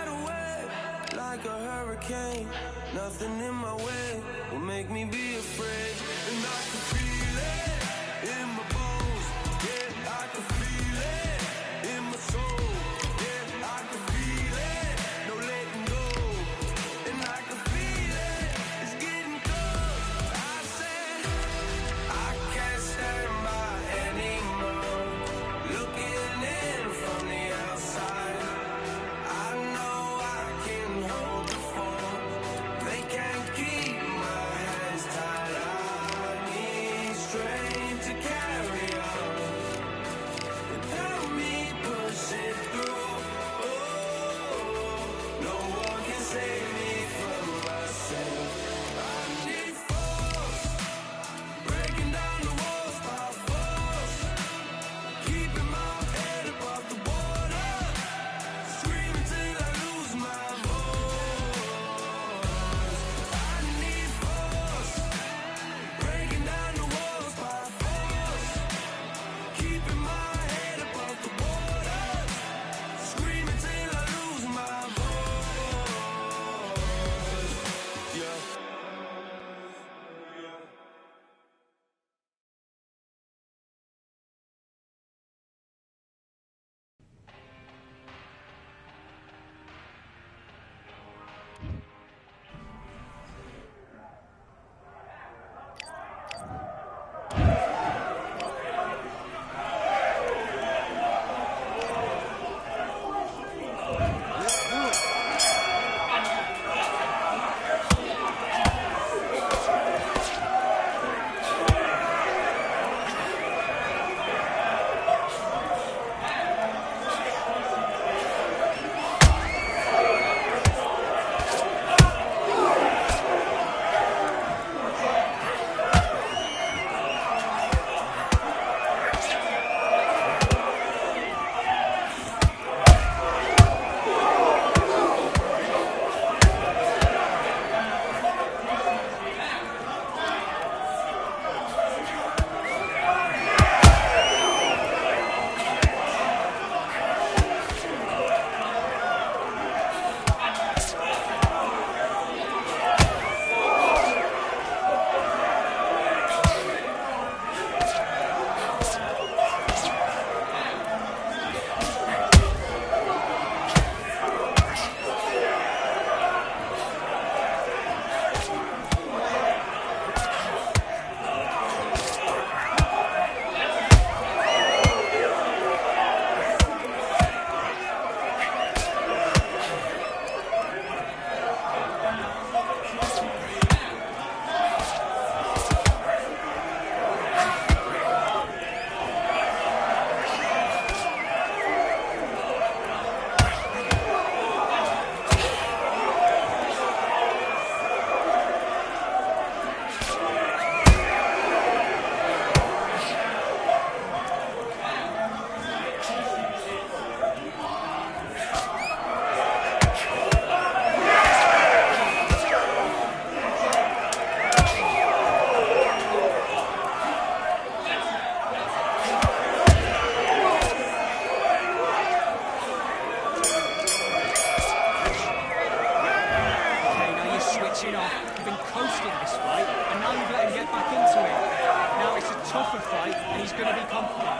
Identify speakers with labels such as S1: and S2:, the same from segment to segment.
S1: ride away like a hurricane. Nothing in my way will make me be afraid. And I can feel it in my bones. Yeah, I can feel it in my soul. Yeah, I can feel it, no letting go. And I can feel it, it's getting close. I said I can't stand by anymore. Looking in from the outside, I know I can hold the phone. They can't keep my hands tied. I need strength to carry on without me pushing through. Oh, no one can save me from myself. I need force, breaking down the walls by force, keeping my head above the water, screaming till I lose my voice. I need force, breaking down the walls by force, keeping my head above the water, screaming till I lose my voice. Yeah.
S2: Okay, now you're switching off. You've been coasting this fight, and now you've let him get back into it. Now it's a tougher fight, and he's going to be confident.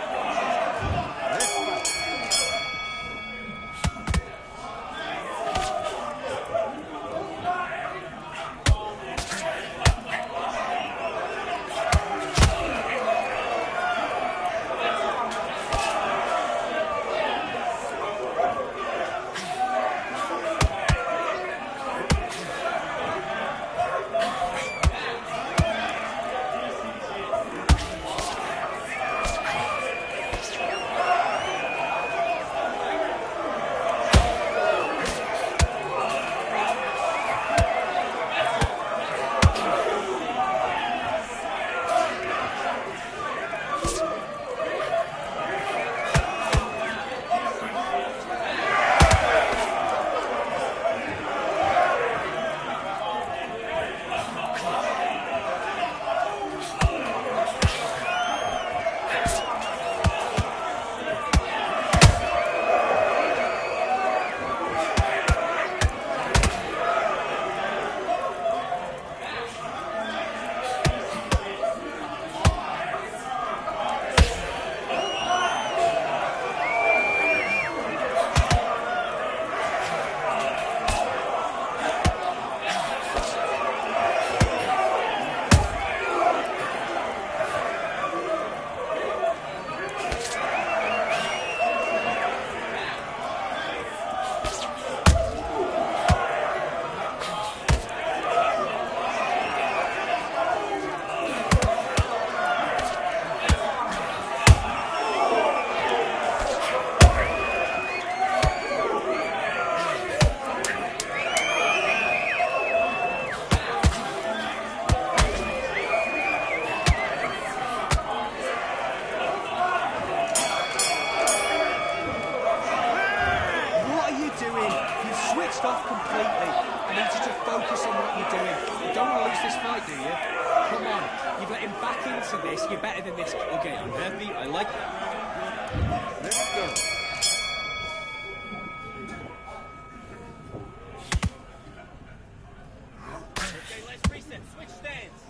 S2: switched off completely. I need you to focus on what you're doing. You don't want to lose this fight, do you? Come on, you've let him back into this. You're better than this.
S3: Okay, I'm happy. I like that.
S1: Let's go.
S3: Okay, let's reset. Switch stands.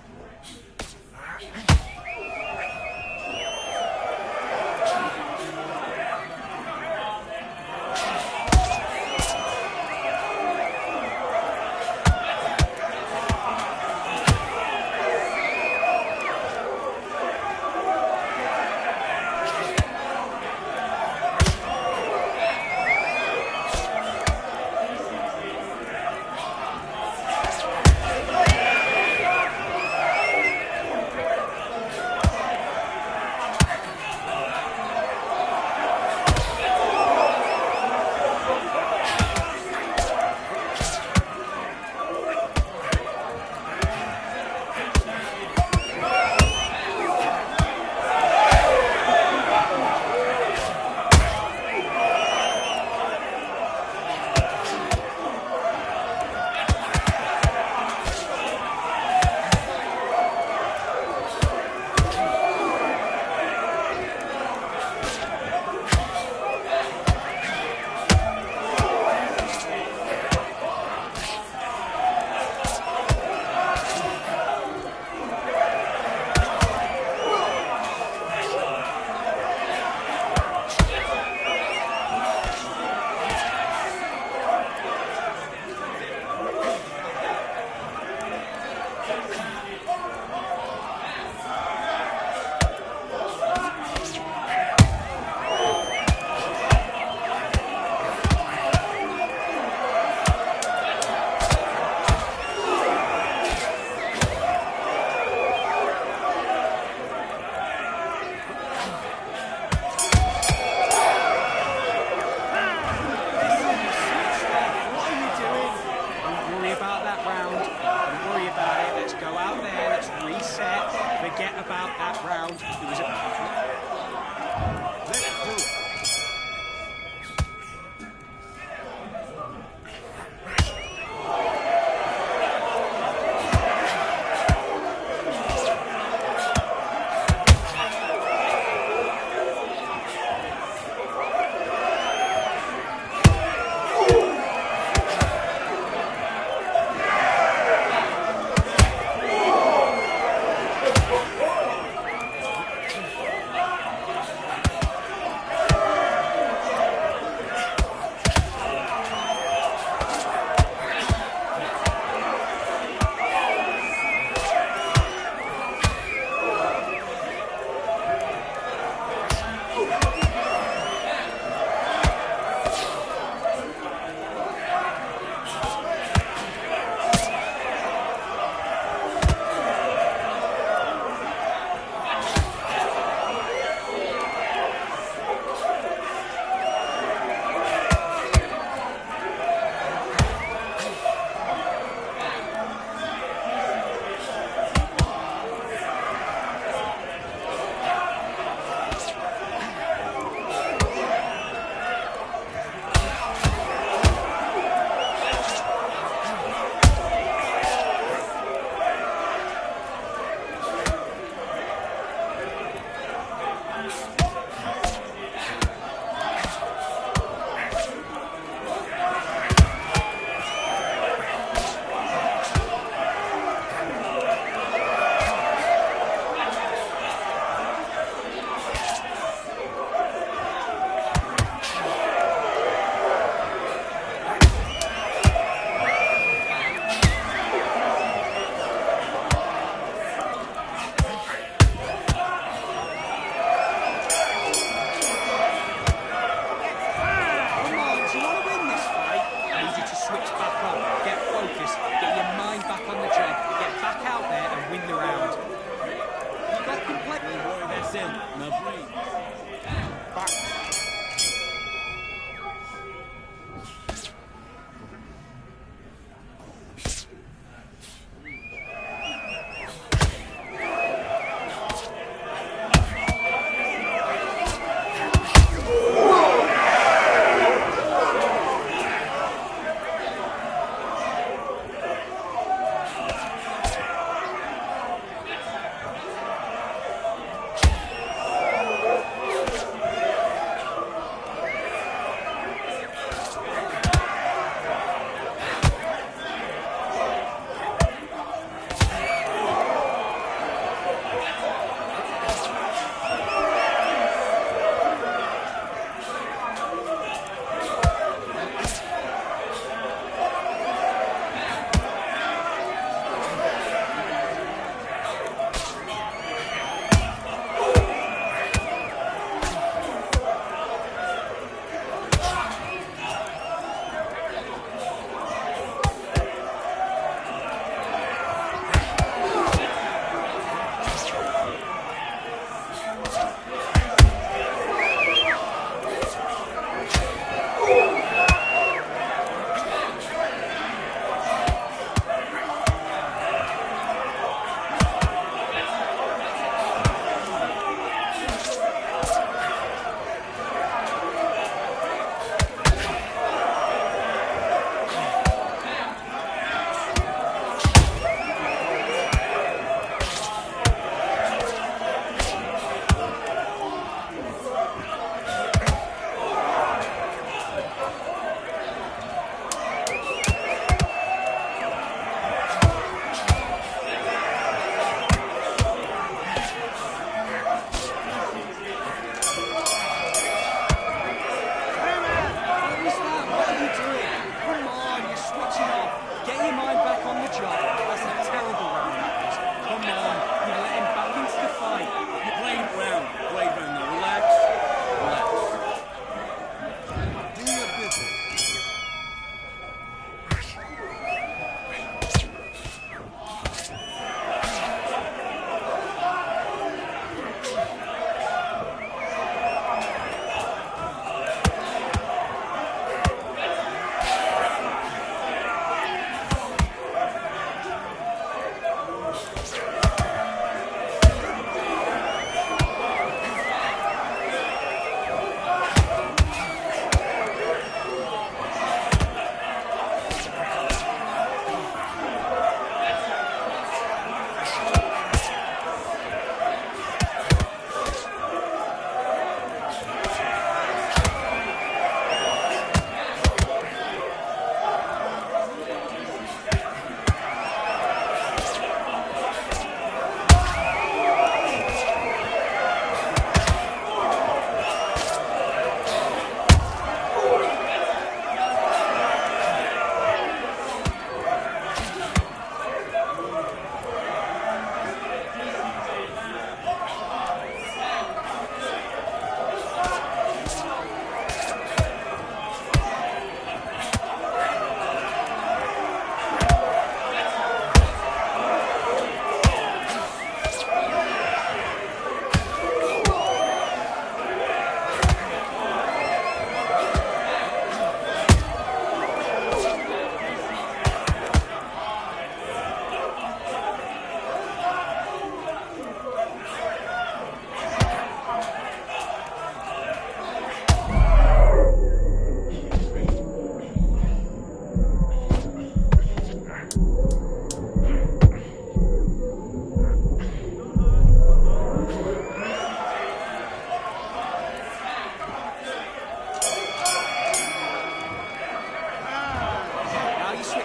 S2: Forget about that round. It was a...
S1: Let's do it.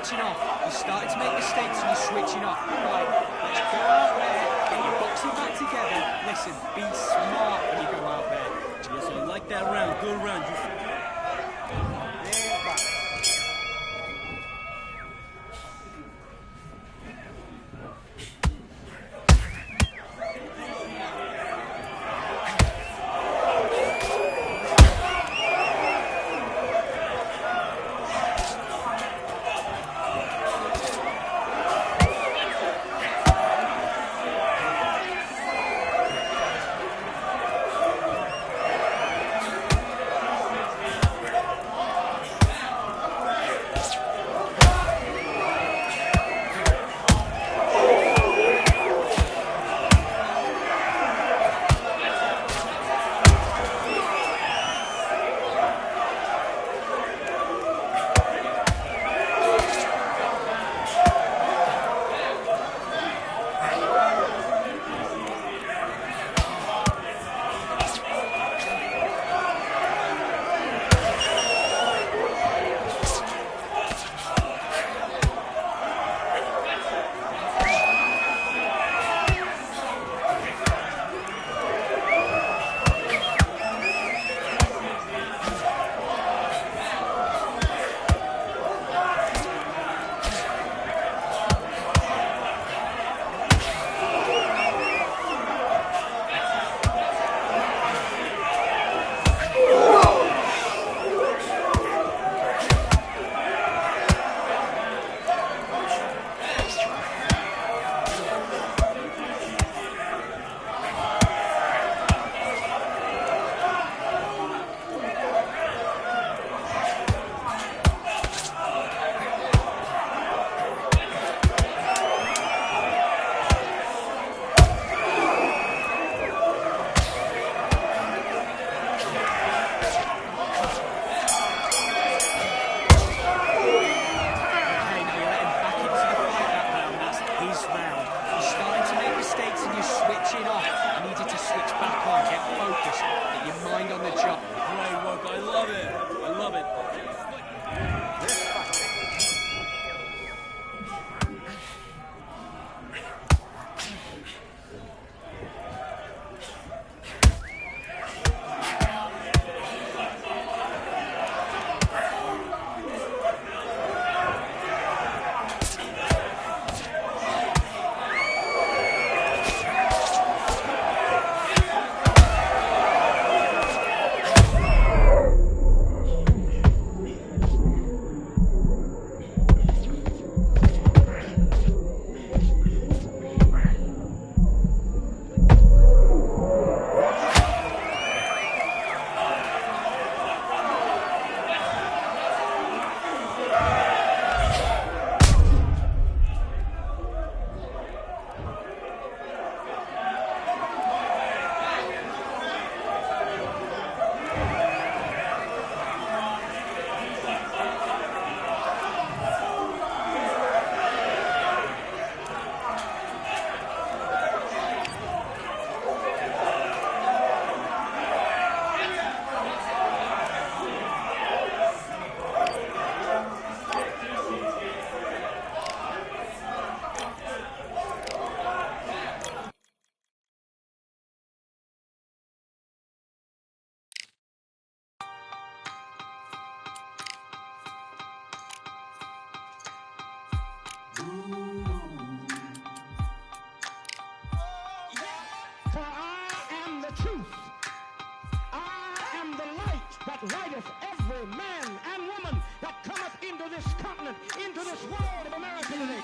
S2: switching off. You're starting to make mistakes and you're switching off. Right, let's go out there, get your boxing back together. Listen, be smart when you go out there.
S3: Yes, I like that round. Good round.
S4: For I am the truth. I am the light that lighteth every man and woman that cometh into this continent, into this world of America today.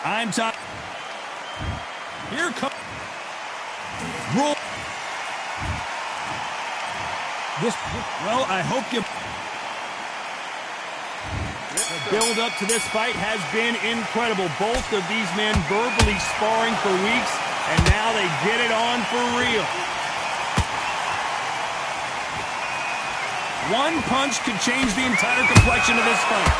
S5: I'm top. Here comes. Roll. Well, I hope you. The build up to this fight has been incredible. Both of these men verbally sparring for weeks, And now they get it on for real. One punch could change the entire complexion of this fight.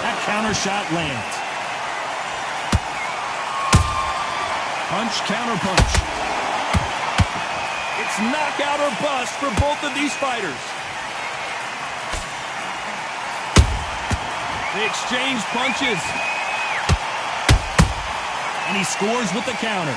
S5: That counter shot lands. Punch, counter punch. It's knockout or bust for both of these fighters. They exchange punches. And he scores with the counter.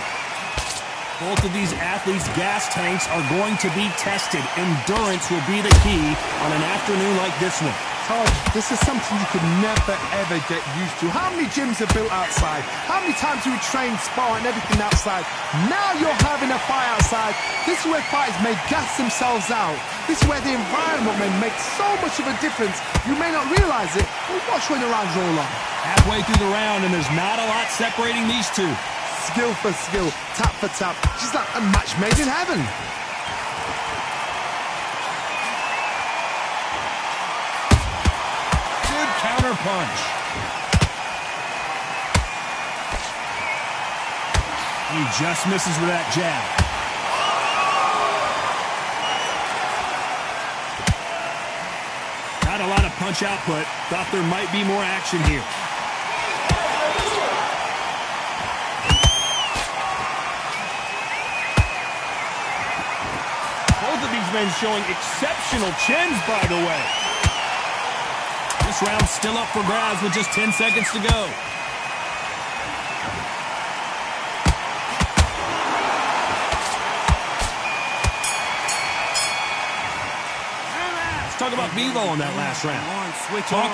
S5: Both of these athletes' gas tanks are going to be tested. Endurance will be the key on an afternoon like this one.
S6: Todd, this is something you could never, ever get used to. How many gyms are built outside? How many times do we train, spar, and everything outside? Now you're having a fight outside. This is where fighters may gas themselves out. This is where the environment may make so much of a difference. You may not realize it, but watch when the rounds roll on.
S5: Halfway through the round, and there's not a lot separating these two.
S6: Skill for skill, tap for tap. She's like a match made in heaven.
S5: Good counter punch. He just misses with that jab. Not a lot of punch output. Thought there might be more action here. Both of these men showing exceptional chins, by the way. This round's still up for grabs with just 10 seconds to go. Let's talk about Bivol in that last round.
S3: Switch on.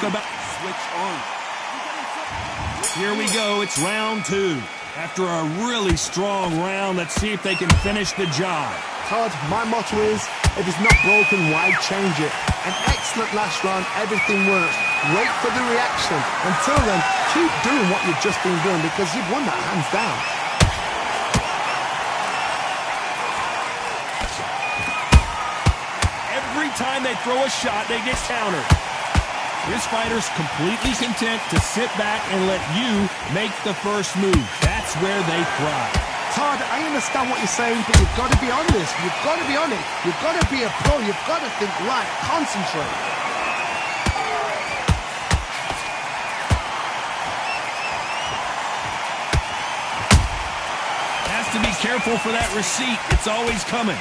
S5: Here we go. It's round 2. After a really strong round, let's see if they can finish the job.
S6: Todd, my motto is, if it's not broken, why change it? An excellent last round, everything works. Wait for the reaction. Until then, keep doing what you've just been doing because you've won that hands down.
S5: Every time they throw a shot, they get countered. This fighter's completely content to sit back and let you make the first move. That's where they thrive.
S6: Todd, I understand what you're saying, but you've got to be on this. You've got to be on it. You've got to be a pro. You've got to think right. Concentrate.
S5: Has to be careful for that receipt. It's always coming.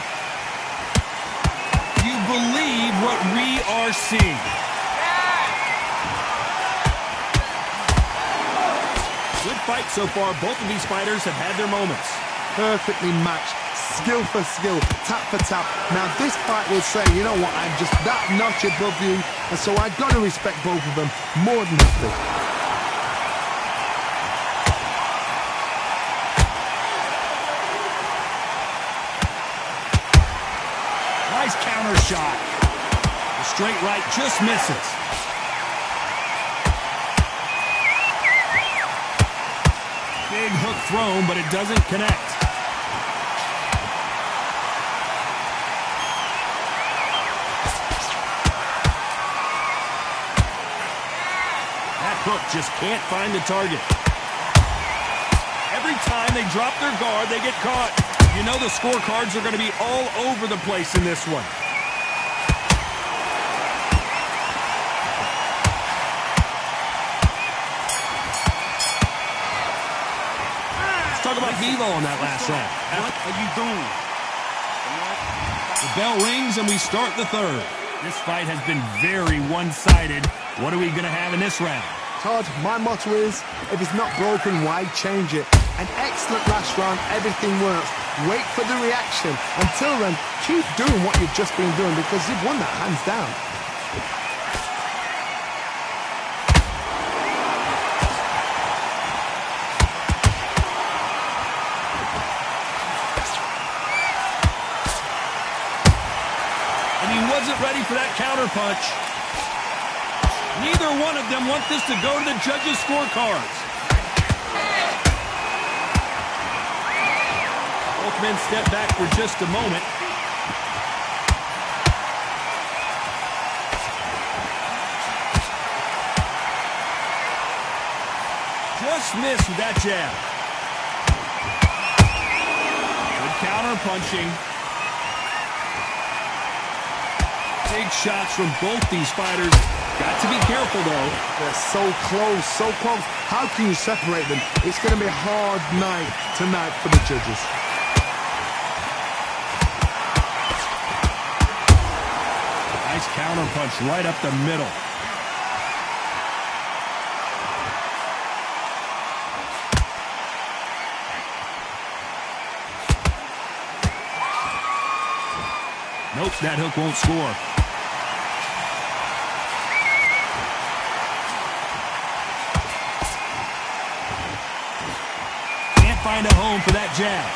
S5: You believe what we are seeing. Good fight so far. Both of these fighters have had their moments.
S6: Perfectly matched. Skill for skill. Tap for tap. Now this fight will say, you know what, I'm just that notch above you. And so I've got to respect both of them more than nothing.
S5: Nice counter shot. The straight right just misses. Big hook thrown, but it doesn't connect. That hook just can't find the target. Every time they drop their guard, they get caught. You know the scorecards are going to be all over the place in this one. Talk about Bivol on that last round.
S3: What are you doing?
S5: The bell rings and we start the third. This fight has been very one-sided. What are we going to have in this round?
S6: Todd, my motto is, if it's not broken, why change it? An excellent last round, everything works. Wait for the reaction. Until then, keep doing what you've just been doing because you've won that hands down.
S5: Wasn't ready for that counter punch. Neither one of them want this to go to the judges' scorecards. Both men step back for just a moment. Just missed with that jab. Good counter punching. Big shots from both these fighters. Got to be careful, though.
S6: They're so close, so close. How can you separate them? It's going to be a hard night tonight for the judges.
S5: Nice counter punch right up the middle. Nope, that hook won't score. Can't find a home for that jab.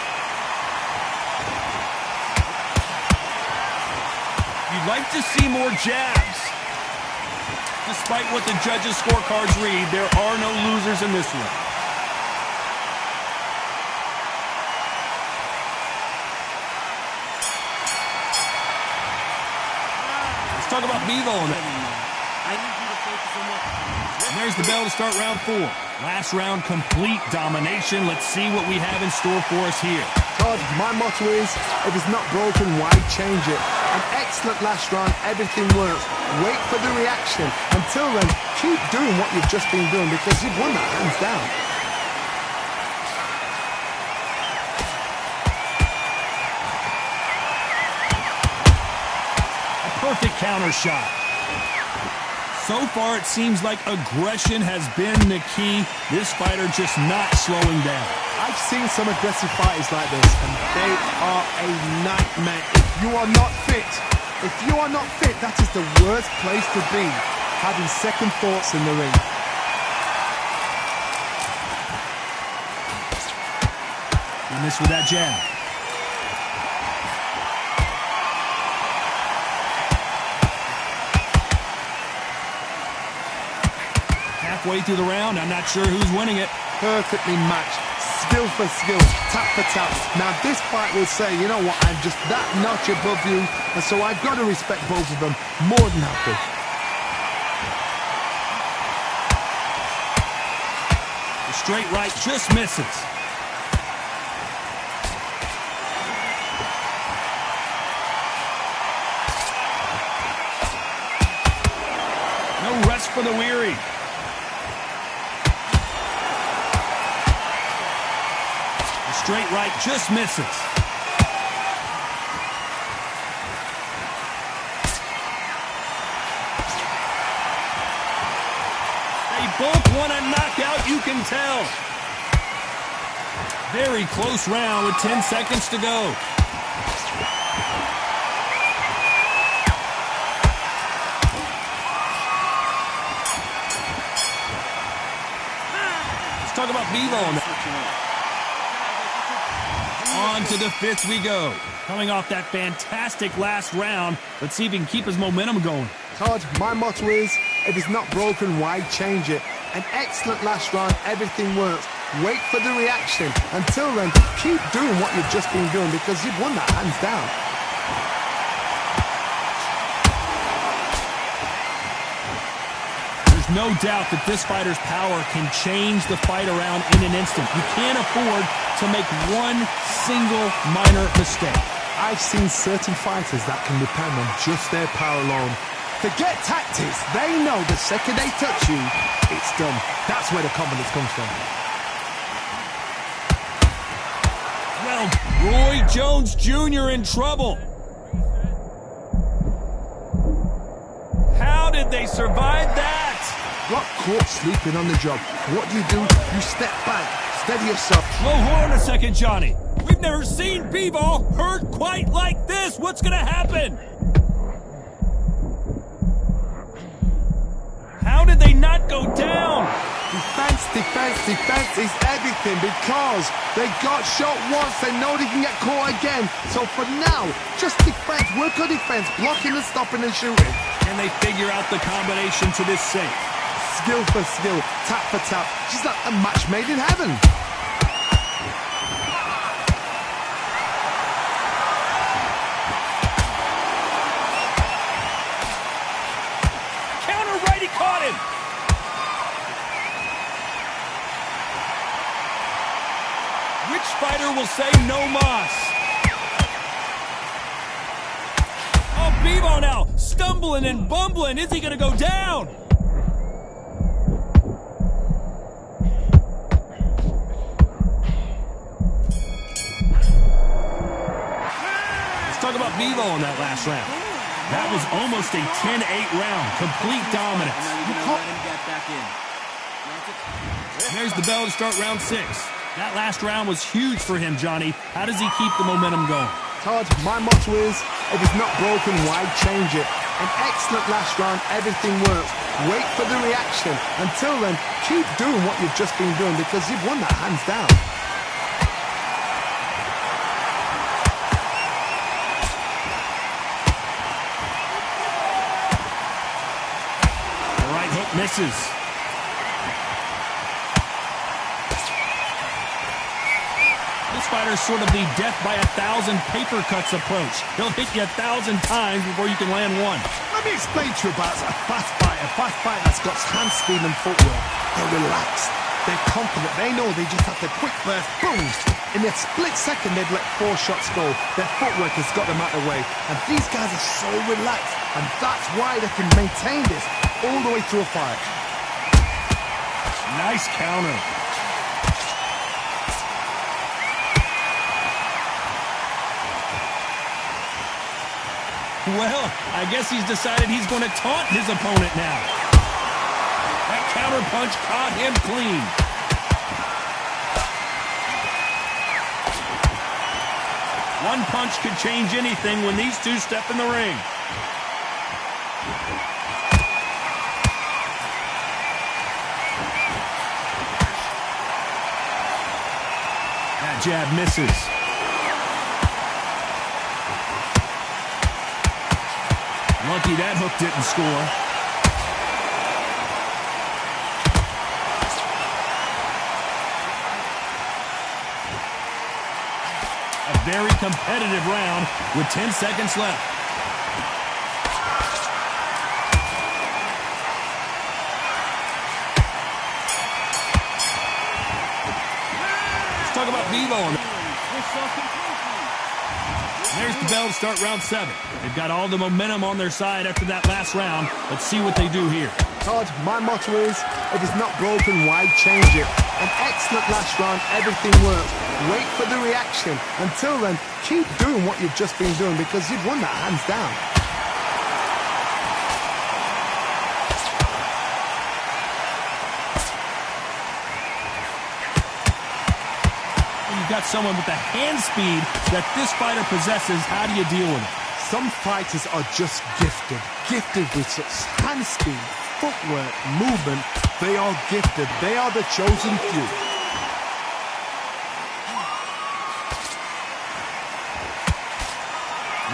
S5: You'd like to see more jabs. Despite what the judges' scorecards read, there are no losers in this one. Let's talk about Bivol. And there's the bell to start round 4. Last round, complete domination. Let's see what we have in store for us here.
S6: Todd, my motto is, if it's not broken, why change it? An excellent last round, everything works. Wait for the reaction. Until then, keep doing what you've just been doing because you've won that hands down.
S5: A perfect counter shot. So far, it seems like aggression has been the key. This fighter just not slowing down.
S6: I've seen some aggressive fighters like this, and they are a nightmare. If you are not fit, that is the worst place to be, having second thoughts in the ring.
S5: And this with that jab. Halfway through the round, I'm not sure who's winning it.
S6: Perfectly matched. Skill for skill, tap for tap. Now this fight will say, you know what, I'm just that notch above you, and so I've got to respect both of them more than happy.
S5: The straight right just misses. No rest for the weary. Straight right just misses. They both want a knockout, you can tell. Very close round with 10 seconds to go. Let's talk about Bivol. On to the 5th we go. Coming off that fantastic last round, let's see if he can keep his momentum going.
S6: Todd, my motto is, if it's not broken, why change it? An excellent last round, everything works. Wait for the reaction. Until then, keep doing what you've just been doing because you've won that hands down.
S5: There's no doubt that this fighter's power can change the fight around in an instant. You can't afford to make one single minor mistake.
S6: I've seen certain fighters that can depend on just their power alone. Forget tactics. They know the second they touch you, it's done. That's where the confidence comes from.
S5: Well, Roy Jones Jr. in trouble. How did they survive that?
S6: Got caught sleeping on the job. What do? You step back, steady yourself.
S5: Whoa, hold on a second, Johnny. We've never seen Bivol hurt quite like this. What's going to happen? How did they not go down?
S6: Defense is everything because they got shot once, they know they can get caught again. So for now, just defense, work on defense, blocking and stopping and shooting.
S5: Can they figure out the combination to this safe?
S6: Skill for skill, tap for tap, just like a match made in heaven.
S5: Counter right, he caught him. Which fighter will say no mas? Oh, Bivol now, stumbling and bumbling. Is he going to go down? Let's talk about Bivol in that last round. That was almost a 10-8 round. Complete dominance. There's the bell to start round 6. That last round was huge for him, Johnny. How does he keep the momentum going?
S6: Todd, my motto is, if it's not broken, why change it? An excellent last round, everything works. Wait for the reaction. Until then, keep doing what you've just been doing because you've won that hands down.
S5: The right hook misses. This fighter's sort of the death by 1,000 paper cuts approach. He'll hit you 1,000 times before you can land one.
S6: Let me explain to you about a fast fighter that's got hand speed and footwork. They're relaxed. They're confident. They know they just have to quick burst, boom. In a split second, they'd let 4 shots go. Their footwork has got them out of the way. And these guys are so relaxed. And that's why they can maintain this all the way through a fight.
S5: Nice counter. Well, I guess he's decided he's going to taunt his opponent now. That counter punch caught him clean. One punch could change anything when these two step in the ring. That jab misses. Lucky that hook didn't score. A very competitive round with 10 seconds left. Let's talk about Bivol. There's the bell to start round 7. They've got all the momentum on their side after that last round. Let's see what they do here.
S6: Todd, my motto is, if it's not broken, why change it? An excellent last round, everything works. Wait for the reaction. Until then, keep doing what you've just been doing because you've won that hands down.
S5: Got someone with the hand speed that this fighter possesses. How do you deal with it?
S6: Some fighters are just gifted with such hand speed, footwork, movement. They are gifted. They are the chosen few.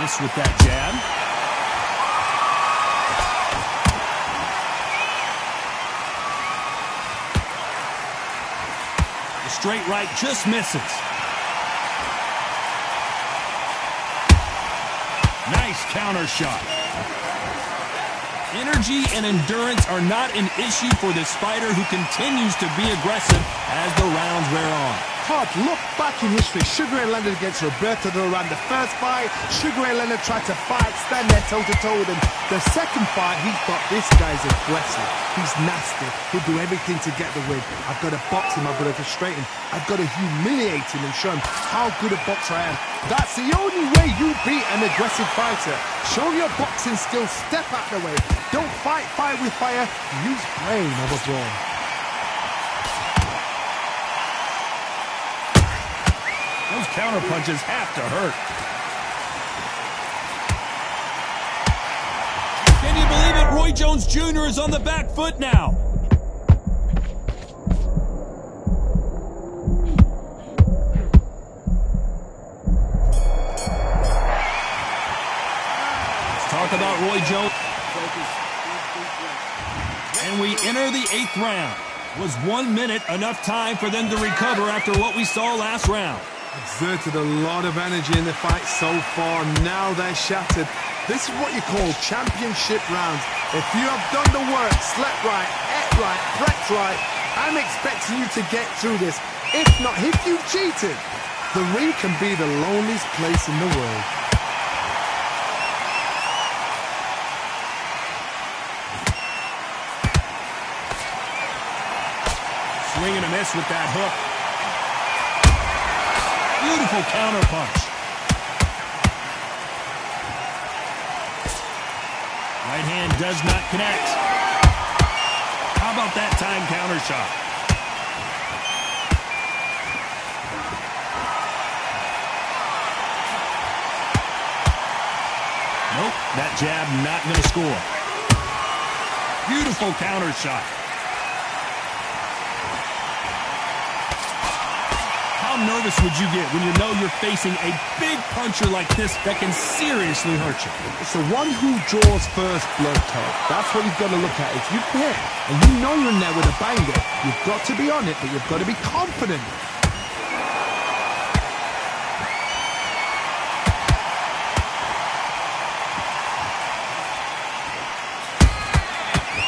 S5: Miss with that jab. The straight right just misses. Nice counter shot. Energy and endurance are not an issue for this fighter who continues to be aggressive as the rounds wear on.
S6: Todd, look back in history. Sugar Ray Leonard against Roberto Duran. The first fight, Sugar Ray Leonard tried to fight, stand there toe-to-toe with him. The second fight, he thought this guy's aggressive. He's nasty. He'll do everything to get the win. I've got to box him. I've got to frustrate him. I've got to humiliate him and show him how good a boxer I am. That's the only way you beat an aggressive fighter. Show your boxing skills. Step out the way. Don't fight fire with fire. Use brain over brawn.
S5: Those counter punches have to hurt. Can you believe it? Roy Jones Jr. is on the back foot now. Let's talk about Roy Jones. And we enter the 8th round. Was 1 minute enough time for them to recover after what we saw last round?
S6: Exerted a lot of energy in the fight so far. Now they're shattered. This is what you call championship rounds. If you have done the work, slept right, ate right, prepped right, I'm expecting you to get through this. If not, if you cheated, the ring can be the loneliest place in the world.
S5: Swing and a miss with that hook. Beautiful counter punch. Right hand does not connect. How about that time counter shot? Nope, that jab not going to score. Beautiful counter shot. How nervous would you get when you know you're facing a big puncher like this that can seriously hurt you?
S6: It's the one who draws first blood, Todd. That's what you've got to look at. If you hit and you know you're in there with a banger, you've got to be on it, but you've got to be confident.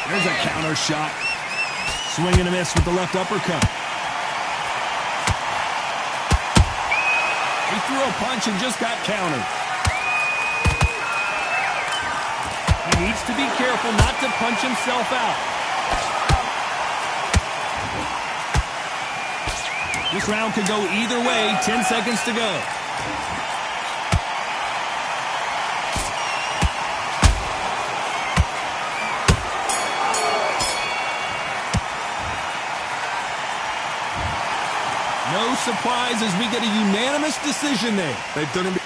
S5: There's a counter shot. Swing and a miss with the left uppercut. He threw a punch and just got countered. He needs to be careful not to punch himself out. This round could go either way. 10 seconds to go. No surprise as we get a unanimous decision there.
S6: They've done it.